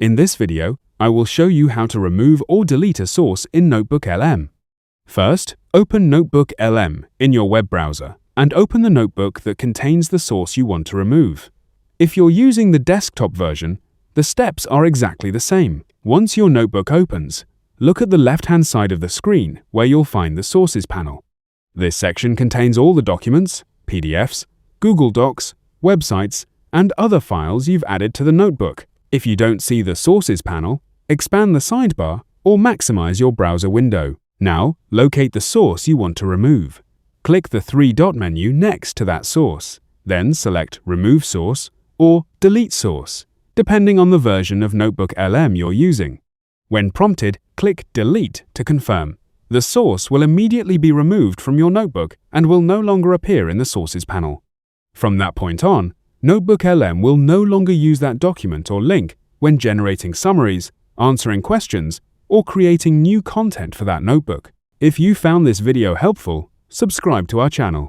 In this video, I will show you how to remove or delete a source in NotebookLM. First, open NotebookLM in your web browser and open the notebook that contains the source you want to remove. If you're using the desktop version, the steps are exactly the same. Once your notebook opens, look at the left-hand side of the screen where you'll find the Sources panel. This section contains all the documents, PDFs, Google Docs, websites, and other files you've added to the notebook. If you don't see the Sources panel, expand the sidebar or maximize your browser window. Now, locate the source you want to remove. Click the three-dot menu next to that source. Then select Remove Source or Delete Source, depending on the version of NotebookLM you're using. When prompted, click Delete to confirm. The source will immediately be removed from your notebook and will no longer appear in the Sources panel. From that point on, NotebookLM will no longer use that document or link when generating summaries, answering questions, or creating new content for that notebook. If you found this video helpful, subscribe to our channel.